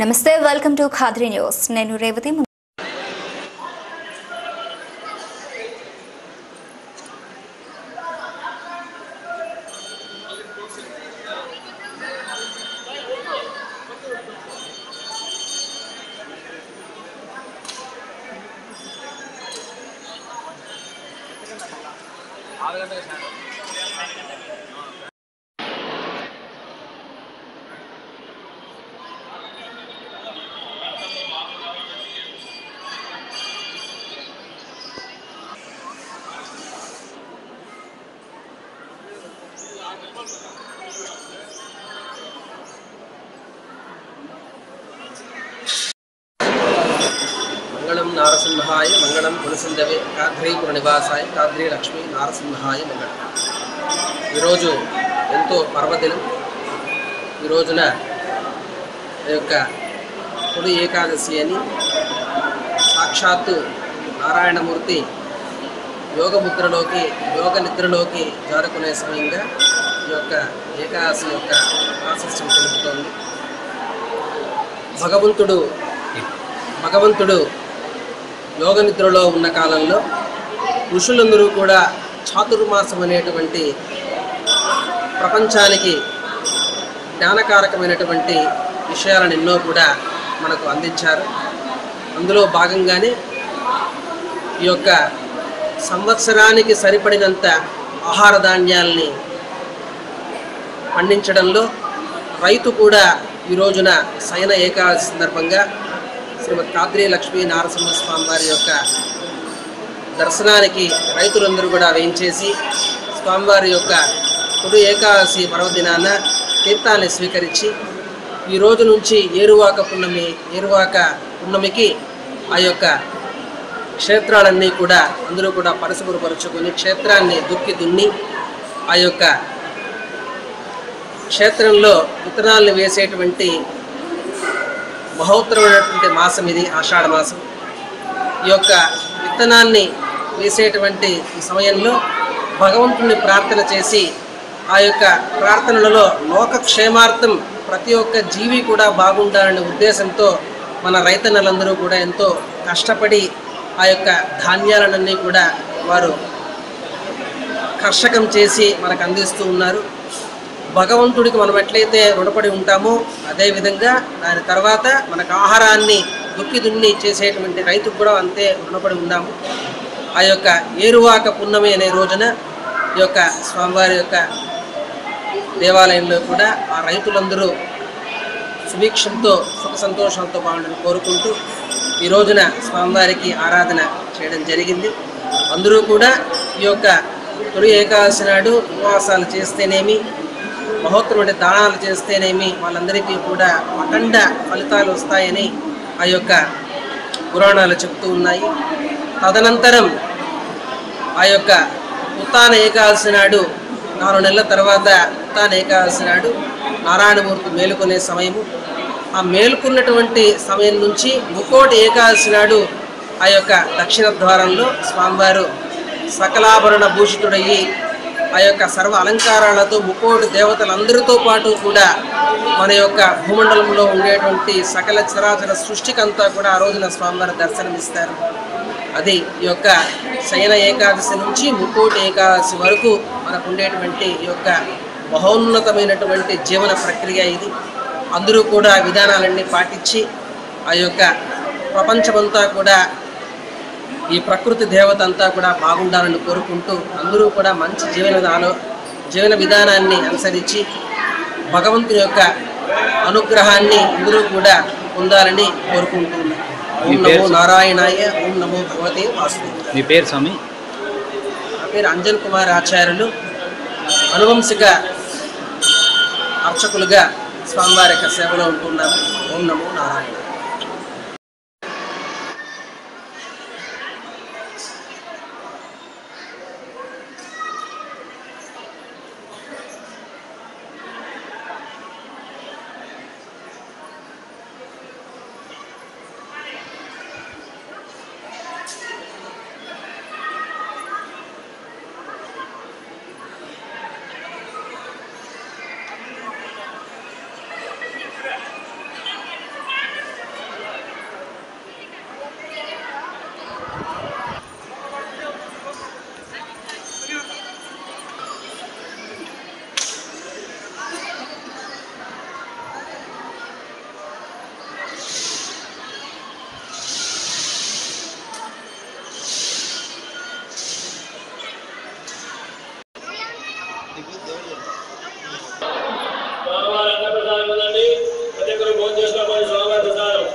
నమస్తే, welcome to Khadri news. నేను రేవతి. మంగళం నారసింహాయ మంగళం గుణసింధవే కాద్రీపుర నివాసాయ కాద్రీ లక్ష్మీ నారసింహాయ మంగళం. ఈరోజు ఎంతో పర్వదినం. ఈ రోజున యొక్క తొలి ఏకాదశి అని సాక్షాత్తు నారాయణమూర్తి యోగ నిద్రలోకి జారుకునే సమయంగా ఈ యొక్క ఏకాదశి యొక్క ప్రాశస్త్యం తెలుపుతోంది. భగవంతుడు యోగ నిద్రలో ఉన్న కాలంలో ఋషులందరూ కూడా చాతుర్మాసం అనేటువంటి ప్రపంచానికి జ్ఞానకారకమైనటువంటి విషయాలను ఎన్నో కూడా మనకు అందించారు. అందులో భాగంగానే ఈ యొక్క సంవత్సరానికి సరిపడినంత ఆహార ధాన్యాల్ని పండించడంలో రైతు కూడా ఈ రోజున శయన ఏకాదశి సందర్భంగా శ్రీమద్ కాద్రీ లక్ష్మీ నారసింహస్వామి వారి యొక్క దర్శనానికి రైతులందరూ కూడా వేయించేసి స్వామివారి యొక్క తొలి ఏకాదశి పర్వదినాన తీర్థాన్ని స్వీకరించి ఈ రోజు నుంచి ఏరువాక పున్నమికి ఆ యొక్క క్షేత్రాలన్నీ కూడా అందరూ కూడా పరిశుభ్రపరుచుకొని క్షేత్రాన్ని దున్ని ఆ యొక్క క్షేత్రంలో విత్తనాలను వేసేటువంటి మహోత్తరమైనటువంటి మాసం ఇది, ఆషాఢ మాసం. ఈ యొక్క విత్తనాన్ని వేసేటువంటి ఈ సమయంలో భగవంతుని ప్రార్థన చేసి ఆ యొక్క ప్రార్థనలలో లోక క్షేమార్థం ప్రతి ఒక్క జీవి కూడా బాగుండాలనే ఉద్దేశంతో మన రైతన్నలందరూ కూడా ఎంతో కష్టపడి ఆ యొక్క ధాన్యాలన్నీ కూడా వారు కర్షకం చేసి మనకు అందిస్తూ ఉన్నారు. భగవంతుడికి మనం ఎట్లయితే రుణపడి ఉంటామో అదేవిధంగా దాని తర్వాత మనకు ఆహారాన్ని దున్ని చేసేటువంటి రైతుకు కూడా అంతే రుణపడి ఉన్నాము. ఆ యొక్క ఏరువాక పున్నమి అనే రోజున ఈ యొక్క స్వామివారి యొక్క దేవాలయంలో కూడా ఆ రైతులందరూ సుభిక్షంతో సుఖ సంతోషాలతో బాగుండాలని కోరుకుంటూ ఈ రోజున స్వామివారికి ఆరాధన చేయడం జరిగింది. అందరూ కూడా ఈ యొక్క తొలి ఏకాదశి నాడు ఉపవాసాలు చేస్తేనేమి, మహోత్తరమైన దానాలు చేస్తేనేమి వాళ్ళందరికీ కూడా అఖండ ఫలితాలు వస్తాయని ఆ యొక్క పురాణాలు చెప్తూ ఉన్నాయి. తదనంతరం ఆ యొక్క ఉత్తాన ఏకాదశి నాడు 4 నెలల తర్వాత ఉత్తాన ఏకాదశి నాడు నారాయణమూర్తి మేలుకునే సమయము. ఆ మేలుకున్నటువంటి సమయం నుంచి ముక్కోటి ఏకాదశి నాడు ఆ యొక్క దక్షిణ ద్వారంలో స్వామివారు సకలాభరణ భూషితుడయ్యి ఆ యొక్క సర్వ అలంకారాలతో ముక్కోటి దేవతలందరితో పాటు కూడా మన యొక్క భూమండలంలో ఉండేటువంటి సకల చరాచర సృష్టికంతా కూడా ఆ రోజున స్వామివారి దర్శనమిస్తారు. అది ఈ యొక్క శయన ఏకాదశి నుంచి ముక్కోటి ఏకాదశి వరకు మనకు ఉండేటువంటి ఈ యొక్క మహోన్నతమైనటువంటి జీవన ప్రక్రియ ఇది. అందరూ కూడా విధానాలన్నీ పాటించి ఆ యొక్క ప్రపంచమంతా కూడా ఈ ప్రకృతి దేవత అంతా కూడా బాగుండాలని కోరుకుంటూ అందరూ కూడా మంచి జీవన విధానాన్ని అనుసరించి భగవంతుని యొక్క అనుగ్రహాన్ని అందరూ కూడా పొందాలని కోరుకుంటున్నాను. ఓం నమో నారాయణాయ, ఓం నమో భగవతే వాసుదేవాయ. మీ పేరు స్వామి? నా పేరు అంజన్ కుమార్ ఆచార్యులు. అనువంశిక అర్చకులుగా స్వామివారి యొక్క సేవలో ఉంటున్నాము. ఓం నమో నారాయణ. స్వామివారి అన్న ప్రసాదం ఉందండి. ప్రతి ఒక్కరు భోజనం చేసుకోవాలి. స్వామివారి ప్రసాదం.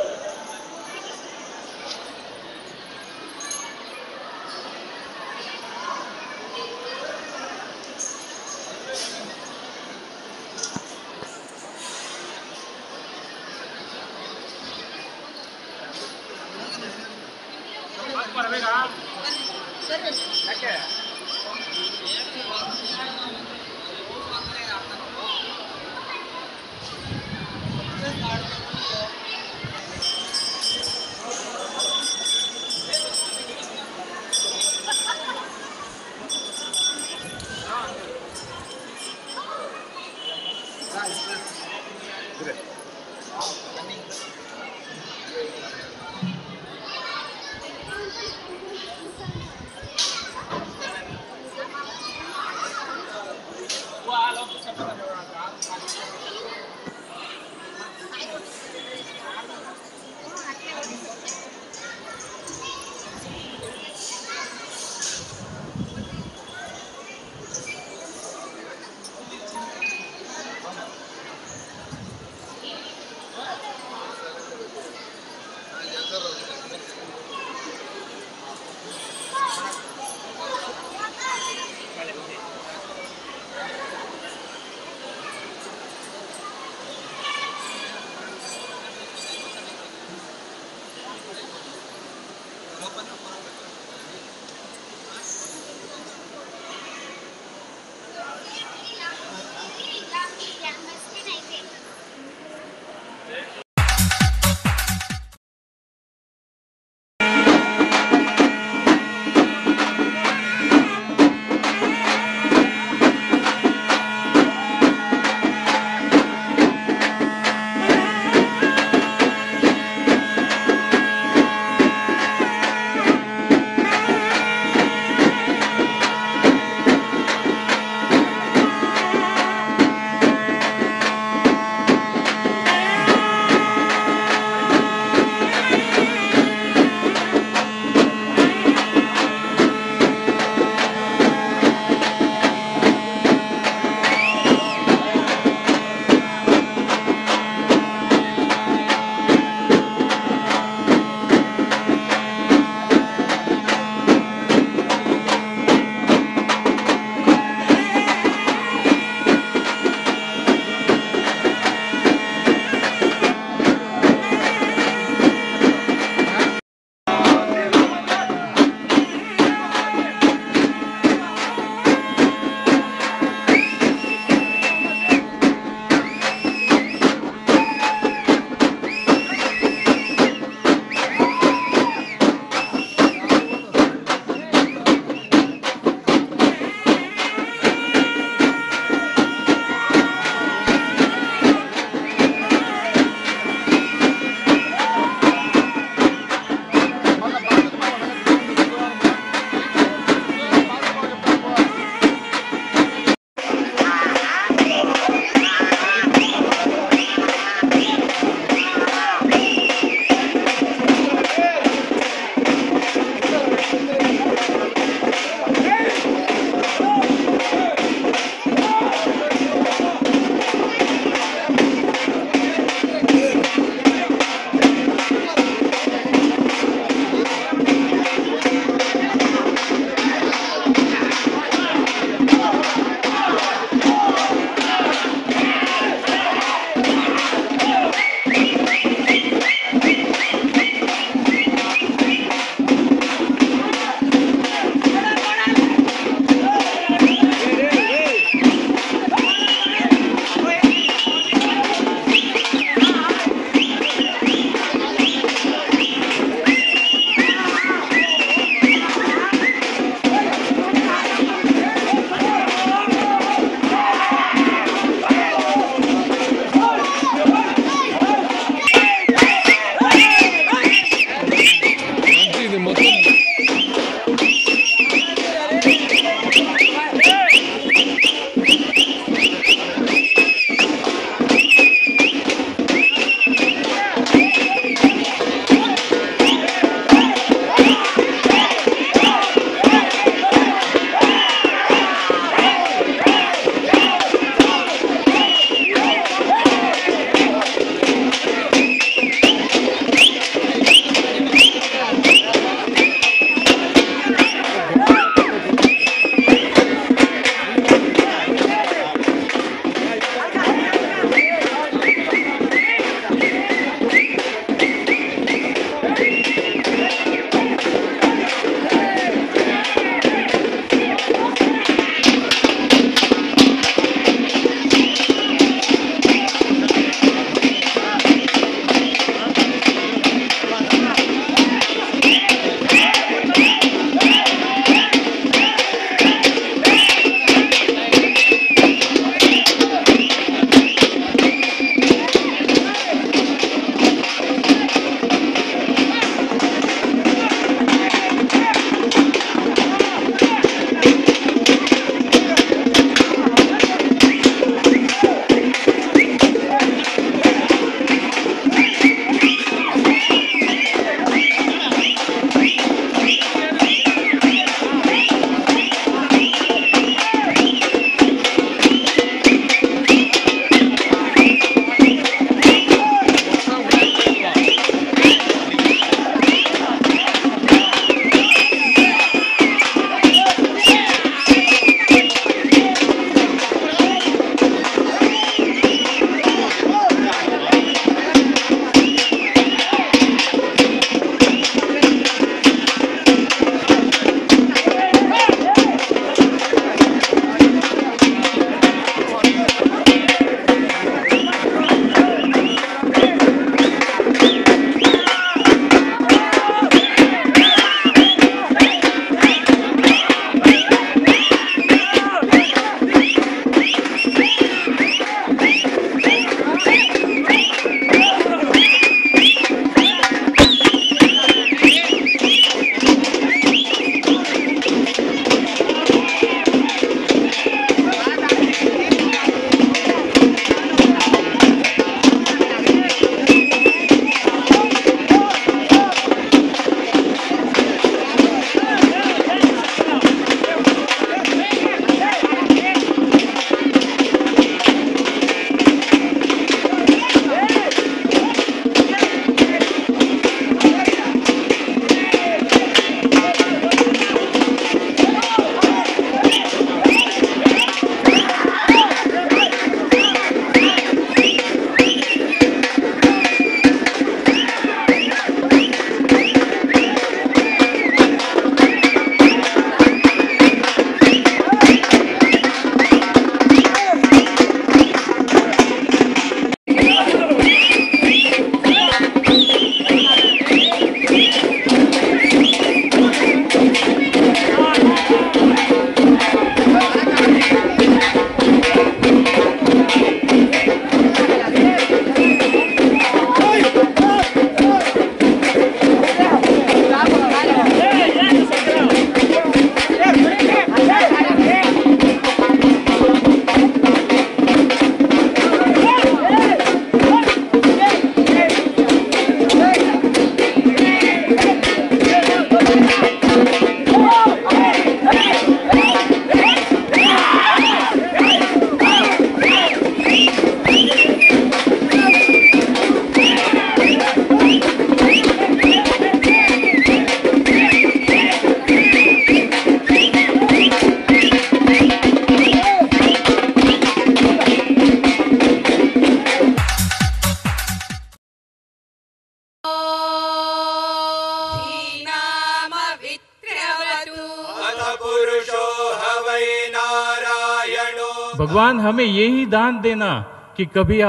भगवान हमें यही दान देना कि कभी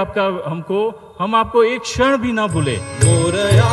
हम आपको एक क्षण भी ना भूले। मोरया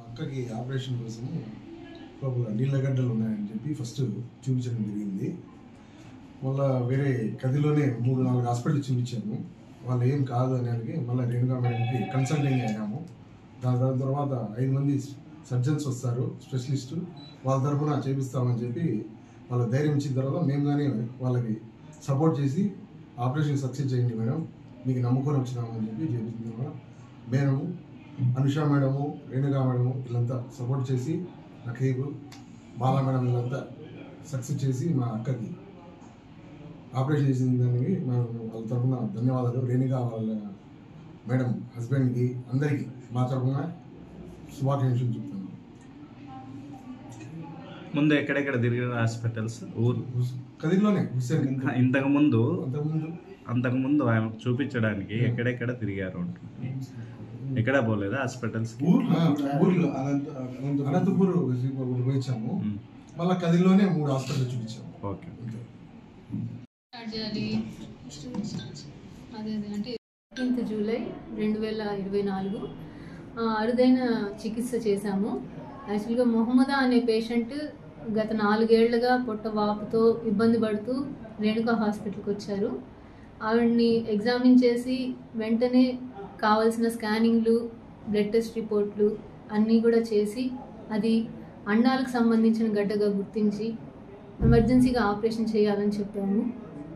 అక్కకి ఆపరేషన్ కోసము లోపల నీళ్ళగడ్డలు ఉన్నాయని చెప్పి ఫస్ట్ చూపించడం జరిగింది. మళ్ళీ వేరే గదిలోనే 3-4 హాస్పిటల్ చూపించాము. వాళ్ళు ఏం కాదు అనేది మళ్ళీ రేణుకా మేడంకి కన్సల్టింగ్ అయ్యాము. దాని తర్వాత 5 మంది సర్జన్స్ వస్తారు, స్పెషలిస్టు, వాళ్ళ తరఫున చేపిస్తామని చెప్పి వాళ్ళ ధైర్యం ఇచ్చిన తర్వాత మేము కానీ వాళ్ళకి సపోర్ట్ చేసి ఆపరేషన్ సక్సెస్ చేయండి మేడం, మీకు నమ్మకం వచ్చినామని చెప్పి చేపించిన తర్వాత madam, Anusha madam, Renuka madam వీళ్ళంతా సపోర్ట్ చేసి నఖీబు, బాలా మేడం వీళ్ళంతా సక్సెస్ చేసి మా అక్కకి ఆపరేషన్ చేసిన దానికి వాళ్ళ తరఫున ధన్యవాదాలు. రేణుకా వాళ్ళ మేడం హస్బెండ్కి అందరికీ మా తరఫున శుభాకాంక్షలు చెప్తాను. ముందు ఎక్కడెక్కడ తిరిగిన హాస్పిటల్స్ ఊరు కదిలోనే హుస్సేన్ అంతకుముందు ఆమెకు చూపించడానికి ఎక్కడెక్కడ తిరిగారు? ఎక్కడ పోలేదా హాస్పిటల్స్? అనంతపూర్ పోయించాము, మళ్ళీ కదిలోనే 3 హాస్పిటల్ చూపించాము. ఓకే. అదే అంటే 15 జూలై 2024 అరుదైన చికిత్స చేశాము. యాక్చువల్గా మొహమ్మదా అనే పేషెంట్ గత 4 ఏళ్లుగా పొట్ట వాపుతో ఇబ్బంది పడుతూ రేణుకా హాస్పిటల్కి వచ్చారు. ఆవిడ్ని ఎగ్జామిన్ చేసి వెంటనే కావాల్సిన స్కానింగ్లు, బ్లడ్ టెస్ట్ రిపోర్ట్లు అన్నీ కూడా చేసి అది అండాలకు సంబంధించిన గడ్డగా గుర్తించి ఎమర్జెన్సీగా ఆపరేషన్ చేయాలని చెప్పాము.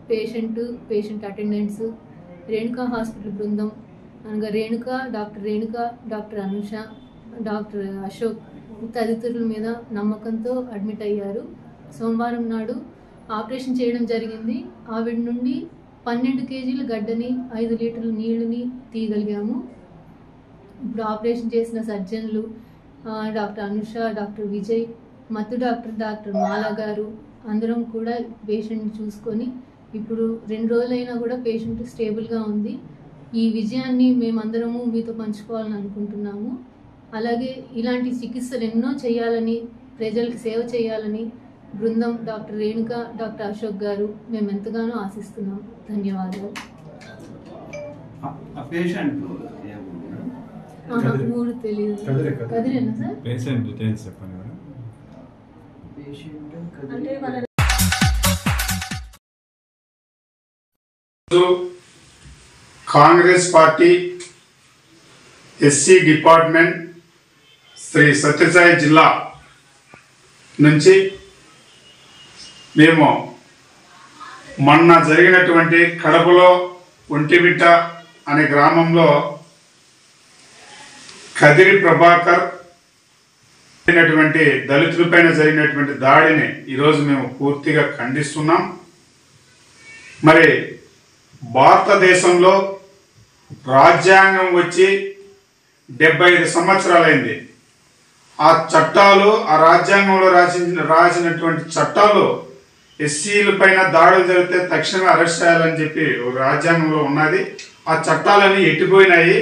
పేషెంట్ అటెండెంట్స్, రేణుకా హాస్పిటల్ బృందం అనగా doctor Renuka, doctor Anusha, doctor Ashok తదితరుల మీద నమ్మకంతో అడ్మిట్ అయ్యారు. సోమవారం నాడు ఆపరేషన్ చేయడం జరిగింది. ఆవిడ నుండి 12 కేజీల గడ్డని, 5 లీటర్ల నీళ్ళని తీయగలిగాము. ఇప్పుడు ఆపరేషన్ చేసిన సర్జన్లు డాక్టర్ అనుష, డాక్టర్ విజయ్, మత్తు డాక్టర్ మాలా గారు అందరం కూడా పేషెంట్ని చూసుకొని ఇప్పుడు 2 రోజులైనా కూడా పేషెంట్ స్టేబుల్గా ఉంది. ఈ విజయాన్ని మేమందరము మీతో పంచుకోవాలని అనుకుంటున్నాము. అలాగే ఇలాంటి చికిత్సలు ఎన్నో చేయాలని, ప్రజలకు సేవ చేయాలని బృందం డాక్టర్ రేణుక, డాక్టర్ అశోక్ గారు మేము ఎంతగానో ఆశిస్తున్నాం. ధన్యవాదాలు. ఊరు తెలియదు. కదిరేనా సార్? పేషెంట్ డీటెయిల్స్ చెప్పండి madam. Congress party SC department Shri Sathya Sai నుంచి మేము మొన్న జరిగినటువంటి కడపలో ఒంటిమిట్ట అనే గ్రామంలో కదిరి ప్రభాకర్ దళితులపైన జరిగినటువంటి దాడిని ఈరోజు మేము పూర్తిగా ఖండిస్తున్నాం. మరి భారతదేశంలో రాజ్యాంగం వచ్చి 75 సంవత్సరాలైంది. ఆ చట్టాలు, ఆ రాజ్యాంగంలో రాసినటువంటి చట్టాలు ఎస్సీల పైన దాడులు జరిగితే తక్షణమే అరెస్ట్ చేయాలని చెప్పి రాజ్యాంగంలో ఉన్నది. ఆ చట్టాలన్నీ ఎట్టిపోయినాయి,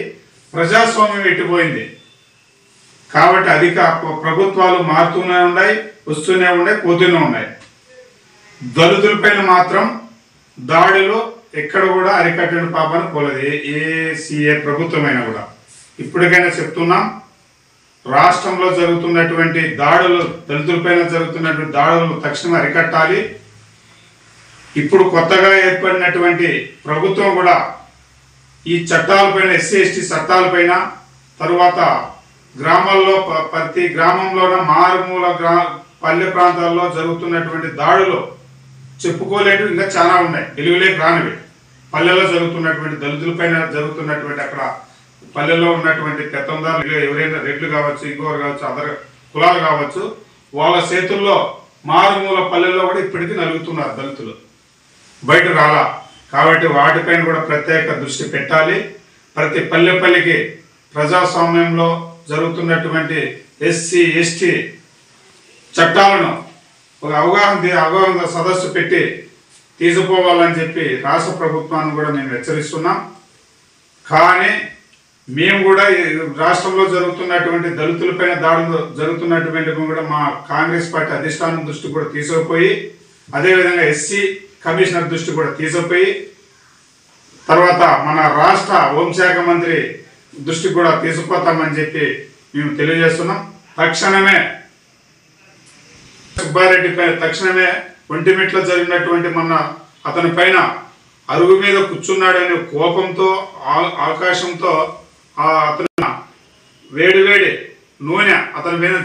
ప్రజాస్వామ్యం ఎట్టిపోయింది. కాబట్టి అధిక ప్రభుత్వాలు మారుతూనే ఉన్నాయి, వస్తూనే ఉన్నాయి, పోతూనే ఉన్నాయి. దళితులపైన మాత్రం దాడులు ఎక్కడ కూడా అరికట్టిన పాపాన్ని పోలేదు. ఏ ప్రభుత్వమైనా కూడా. ఇప్పటికైనా చెప్తున్నాం, రాష్ట్రంలో జరుగుతున్నటువంటి దాడులు, దళితులపైన జరుగుతున్నటువంటి దాడులను తక్షణం అరికట్టాలి. ఇప్పుడు కొత్తగా ఏర్పడినటువంటి ప్రభుత్వం కూడా ఈ చట్టాలపైన, ఎస్సీ ఎస్టీ చట్టాలపైన, తరువాత గ్రామాల్లో ప్రతి గ్రామంలోన మారుమూల పల్లె ప్రాంతాల్లో జరుగుతున్నటువంటి దాడులు చెప్పుకోలేటు ఇంకా చాలా ఉన్నాయి, వెలుగులేకి రానివి. పల్లెల్లో జరుగుతున్నటువంటి దళితులపైన జరుగుతున్నటువంటి, అక్కడ పల్లెల్లో ఉన్నటువంటి పెత్తందారులు ఎవరైనా రెడ్లు కావచ్చు, ఇంకోరు కావచ్చు, అదర్ కులాలు కావచ్చు, వాళ్ళ చేతుల్లో మారుమూల పల్లెల్లో కూడా ఇప్పటికీ నలుగుతున్నారు దళితులు. బయట రాలా. కాబట్టి వాటిపైన కూడా ప్రత్యేక దృష్టి పెట్టాలి. ప్రతి పల్లెకి ప్రజాస్వామ్యంలో జరుగుతున్నటువంటి ఎస్సీ ఎస్టీ చట్టాలను ఒక అవగాహన సదస్సు పెట్టి తీసుకుపోవాలని చెప్పి రాష్ట్ర ప్రభుత్వాన్ని కూడా మేము హెచ్చరిస్తున్నాం. కానీ మేము కూడా రాష్ట్రంలో జరుగుతున్నటువంటి దళితులపైన దాడులు జరుగుతున్నటువంటి కూడా మా కాంగ్రెస్ పార్టీ అధిష్టానం దృష్టి కూడా తీసుకుపోయి, అదేవిధంగా ఎస్సీ కమిషనర్ దృష్టి కూడా తీసుకుపోయి, తర్వాత మన రాష్ట్ర హోంశాఖ మంత్రి దృష్టికి కూడా తీసుకుపోతామని చెప్పి మేము తెలియజేస్తున్నాం. తక్షణమే సుబ్బారెడ్డి పైన తక్షణమే ఒంటిమిట్లో జరిగినటువంటి మొన్న అతని పైన అరుగు మీద కూర్చున్నాడనే కోపంతో ఆకాశంతో అతను వేడి నూనె అతని మీద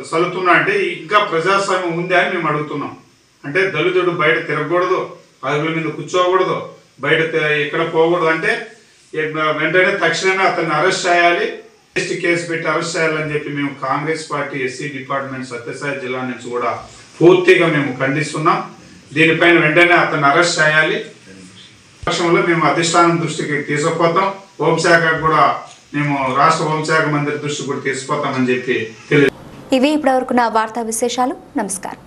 చల్లుతున్నా అంటే ఇంకా ప్రజాస్వామ్యం ఉంది అని మేము అడుగుతున్నాం. అంటే దళితుడు బయట తిరగకూడదు, అరుగుల మీద కూర్చోకూడదు, బయట ఎక్కడ పోకూడదు అంటే వెంటనే తక్షణమే అతన్ని అరెస్ట్ చేయాలి, కేసు పెట్టి అరెస్ట్ చేయాలని చెప్పి మేము Congress party SC department Sathya Sai నుంచి కూడా పూర్తిగా మేము ఖండిస్తున్నాం. దీనిపైన వెంటనే అతన్ని అరెస్ట్ చేయాలి. పక్షంలో మేము అధిష్టానం దృష్టికి తీసుకుపోతాం. హోంశాఖకు కూడా మేము రాష్ట్ర హోంశాఖ మంత్రి దృష్టికి కూడా తీసుకుపోతామని చెప్పి తెలియదు. ఇవి ఇప్పటివరకు నా వార్తా విశేషాలు. నమస్కారం.